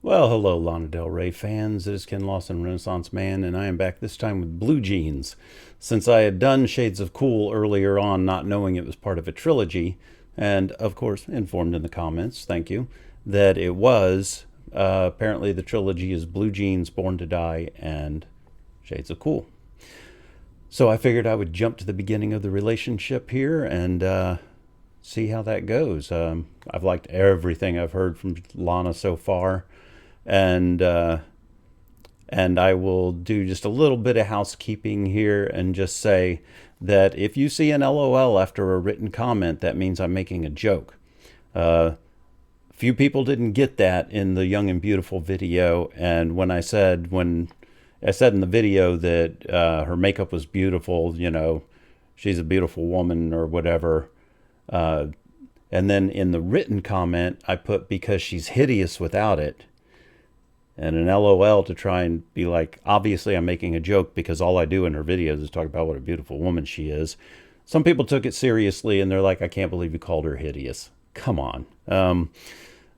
Well, hello, Lana Del Rey fans. It is Ken Lawson, Renaissance Man, and I am back this time with Blue Jeans. Since I had done Shades of Cool earlier on, not knowing it was part of a trilogy, and of course informed in the comments, thank you, that it was, apparently the trilogy is Blue Jeans, Born to Die, and Shades of Cool. So I figured I would jump to the beginning of the relationship here and see how that goes. I've liked everything I've heard from Lana so far. And I will do just a little bit of housekeeping here and just say that if you see an LOL after a written comment, that means I'm making a joke. Few people didn't get that in the Young and Beautiful video, and when I said in the video that her makeup was beautiful, you know, she's a beautiful woman or whatever, and then in the written comment I put because she's hideous without it. And an LOL to try and be like, obviously I'm making a joke because all I do in her videos is talk about what a beautiful woman she is. Some people took it seriously and they're like, I can't believe you called her hideous. Come on.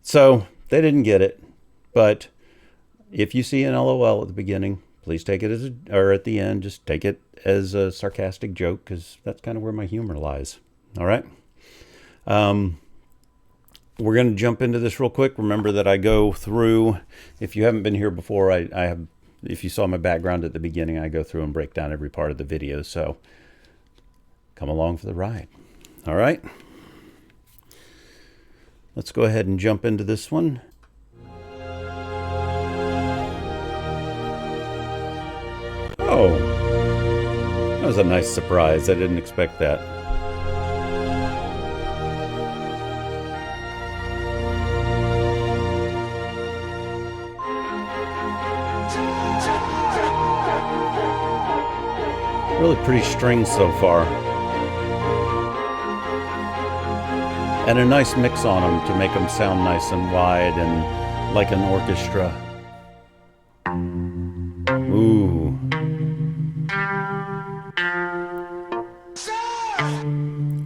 So they didn't get it. But if you see an LOL at the beginning, please take it or at the end, just take it as a sarcastic joke because that's kind of where my humor lies. All right. We're going to jump into this real quick. Remember that I go through, if you haven't been here before, I have, if you saw my background at the beginning, I go through and break down every part of the video. So come along for the ride. All right. Let's go ahead and jump into this one. Oh, that was a nice surprise. I didn't expect that. Really pretty strings so far. And a nice mix on them to make them sound nice and wide and like an orchestra. Ooh.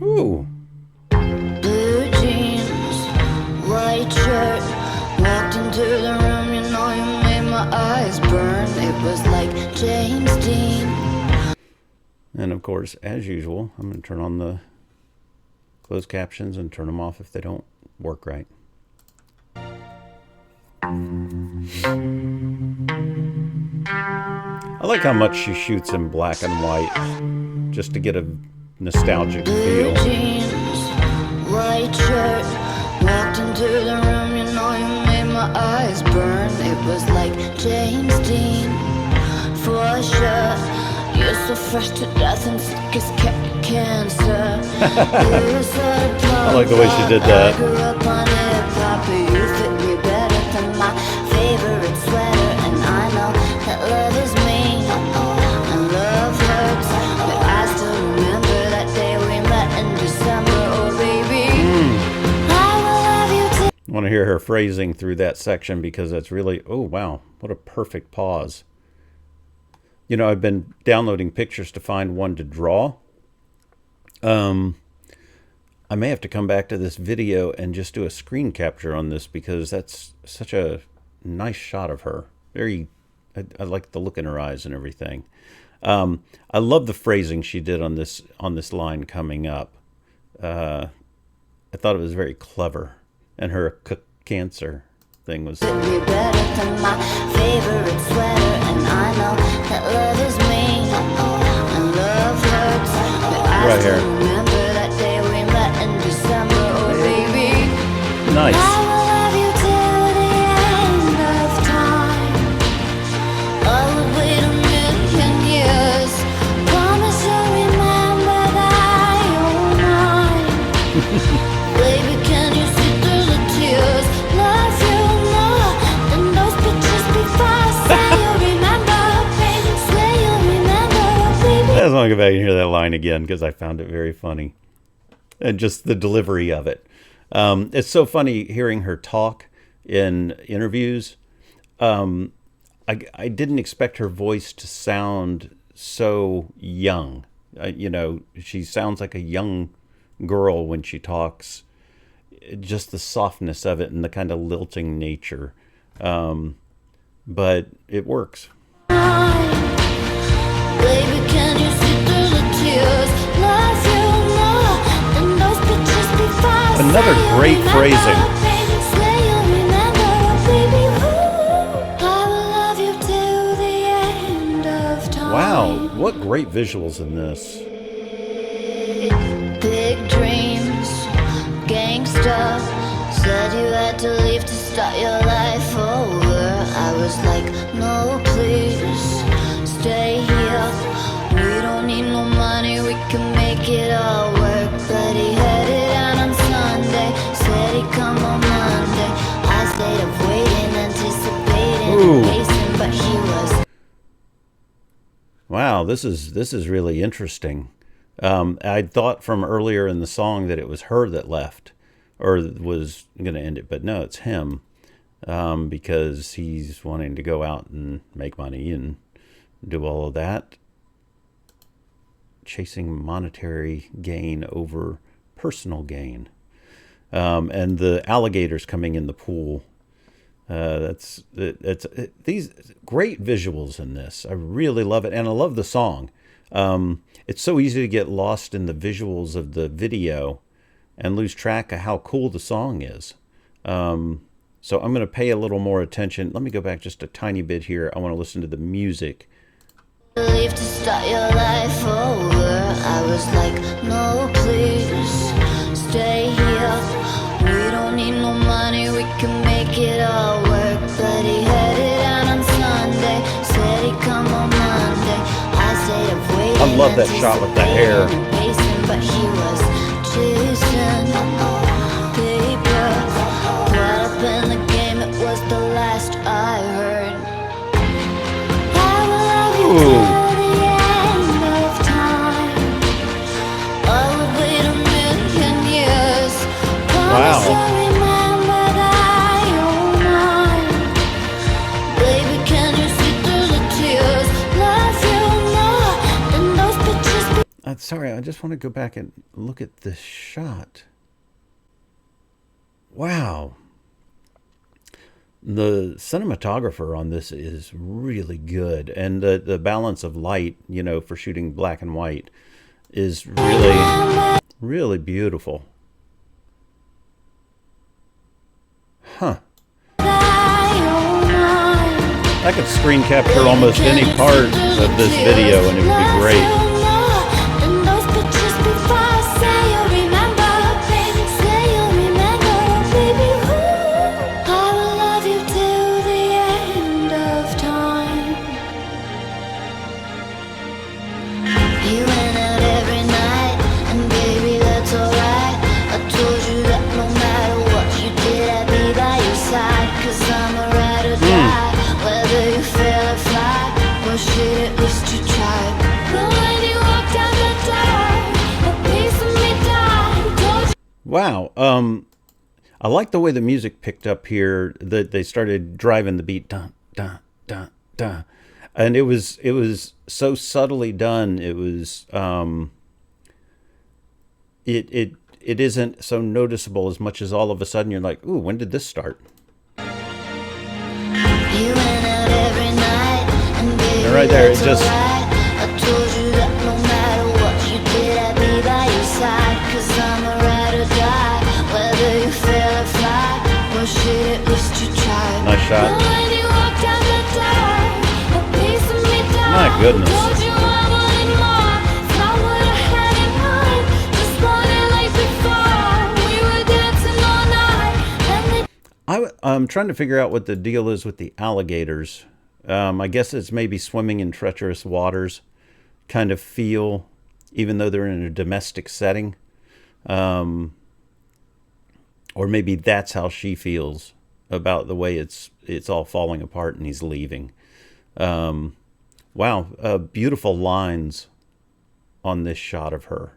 Ooh. Blue jeans, white shirt, walked into the room, you know you made my eyes burn. It was like James Dean. And of course, as usual, I'm going to turn on the closed captions and turn them off if they don't work right. I like how much she shoots in black and white, just to get a nostalgic feel. Blue jeans, white shirt, walked into the room, you know you made my eyes burn. It was like James Dean, for sure. You're so fresh to death and sick as cancer. I like the way she did that. I grew up on hip-hop, but you fit me better than my favorite sweater. And I know that love is mean and love hurts, but I still remember that day we met in December. Oh baby, I will love you till I want to hear her phrasing through that section because that's really, oh wow, what a perfect pause. You know, I've been downloading pictures to find one to draw. I may have to come back to this video and just do a screen capture on this because that's such a nice shot of her. I like the look in her eyes and everything. I love the phrasing she did on this line coming up. I thought it was very clever, and her cancer thing was. be better than my favorite sweater. And I know that love is mean and love hurts, but I Right still here. remember that day we met in December. Oh baby, Nice. I will love you till the end of time. I would wait a million years. Promise you'll remember that you're mine. Baby, can you see through the tears? Love you more than those pictures before. Say you'll remember, baby. Swear you'll remember, baby. I just want to go back and hear that line again because I found it very funny. And just the delivery of it. It's so funny hearing her talk in interviews. I didn't expect her voice to sound so young. You know, she sounds like a young girl when she talks. Just the softness of it and the kind of lilting nature But it works. Baby, can you see through the tears? Love you more than those pictures before. Another great phrasing. Say you'll remember, baby. Ooh, I will love you till the end of time. Wow, what great visuals in this. Big dreams, gangsta. Said you had to leave to start your life over. I was like, no, please, stay here. We don't need no money, we can make it all work. But he headed out on Sunday, said he'd come on Monday. I stayed up waiting, anticipating, Ooh. pacing, but he was. Wow, this is really interesting. I thought from earlier in the song that it was her that left, or was going to end it, but no, it's him, because he's wanting to go out and make money and do all of that, chasing monetary gain over personal gain. And the alligators coming in the pool. These great visuals in this. I really love it, and I love the song. It's so easy to get lost in the visuals of the video and lose track of how cool the song is. So I'm going to pay a little more attention. Let me go back just a tiny bit here. I want to listen to the music. Leave to start your life over. I was like, no, please, stay here. We don't need no money, we can make it all work. But he headed out on Sunday, said he'd come on Monday. I stayed up waiting. I love that shot with the hair. Pacing, but he was chasing paper. Caught up in the game, it was the last I heard. I will love you till the end of time. I would wait a million years. Promise you'll remember that you're mine. Baby, can you see through the tears? Love you more than those pictures. Sorry, I just want to go back and look at this shot. Wow. The cinematographer on this is really good, and the balance of light, you know, for shooting black and white is really, really beautiful. Huh. I could screen capture almost any part of this video and it would be great. Wow. I like the way the music picked up here, that they started driving the beat, dun, dun, dun, dun. And it was so subtly done. It was, it isn't so noticeable as much as all of a sudden you're like, ooh, when did this start? And right there, it just, I told you that no matter what you did, I'd be by your side. 'Cause I'm a ride or die. Whether you fail or fly, well shit, at least you tried. nice shot. When you walked out the door, a piece of me died. My goodness. Told you I wanted more. Not what I had in mind. Just wanted like before. We were dancing all night. And I'm trying to figure out what the deal is with the alligators. I guess it's maybe swimming in treacherous waters kind of feel, even though they're in a domestic setting. Or maybe that's how she feels about the way it's all falling apart and he's leaving. Wow, beautiful lines on this shot of her.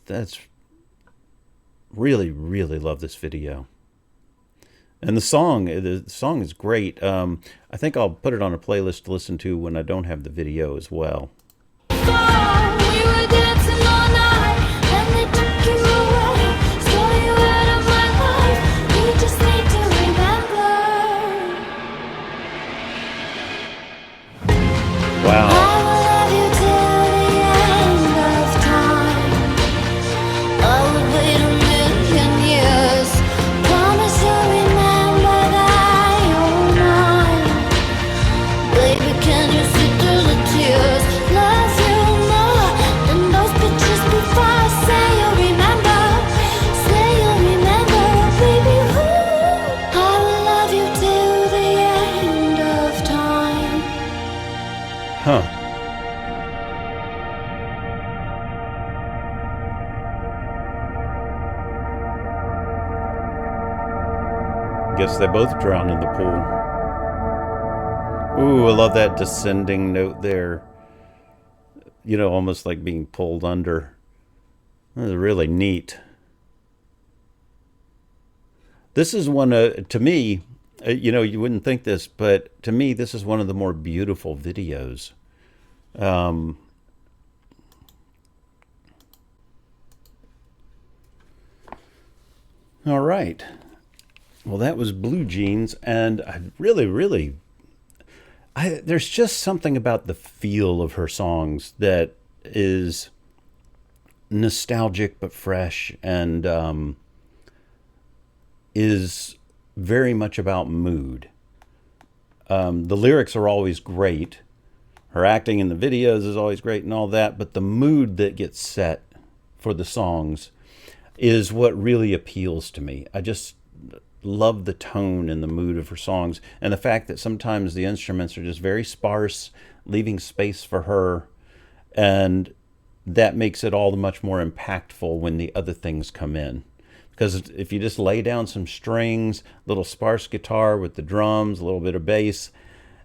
That's really, really love this video. And the song is great. I think I'll put it on a playlist to listen to when I don't have the video as well. we were dancing all night. And they took you away. Stole you out of my life. You just need to remember. Huh. Guess they both drown in the pool. Ooh, I love that descending note there. You know, almost like being pulled under. That's really neat. This is one, to me, you know, you wouldn't think this, but to me, this is one of the more beautiful videos. Um, all right. Well, that was Blue Jeans, and I really, there's just something about the feel of her songs that is nostalgic but fresh, and is very much about mood. The lyrics are always great. Her acting in the videos is always great and all that, but the mood that gets set for the songs is what really appeals to me. I just love the tone and the mood of her songs, and the fact that sometimes the instruments are just very sparse, leaving space for her, and that makes it all the much more impactful when the other things come in. Because if you just lay down some strings, little sparse guitar with the drums, a little bit of bass,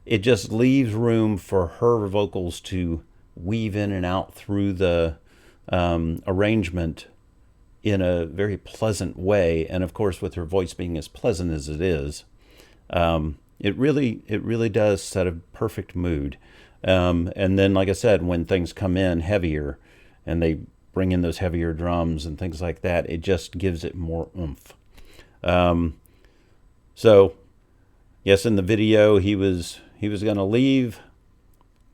it just leaves room for her vocals to weave in and out through the arrangement in a very pleasant way. And of course, with her voice being as pleasant as it is, it really does set a perfect mood. And then, like I said, when things come in heavier and they bring in those heavier drums and things like that, it just gives it more oomph. So, yes, in the video, he was going to leave,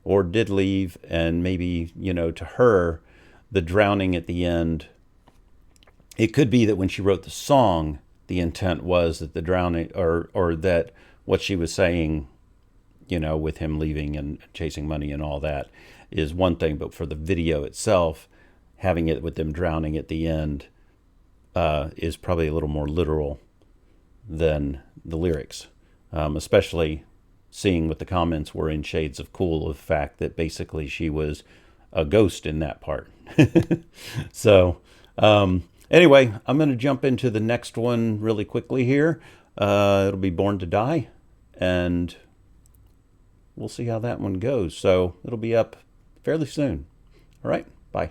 or did leave, and maybe, you know, to her, the drowning at the end, it could be that when she wrote the song, the intent was that the drowning, or that what she was saying, you know, with him leaving and chasing money and all that, is one thing, but for the video itself, having it with them drowning at the end is probably a little more literal than the lyrics, especially seeing what the comments were in Shades of Cool, of the fact that basically she was a ghost in that part. So anyway, I'm going to jump into the next one really quickly here. It'll be Born to Die, and we'll see how that one goes. So it'll be up fairly soon. All right, bye.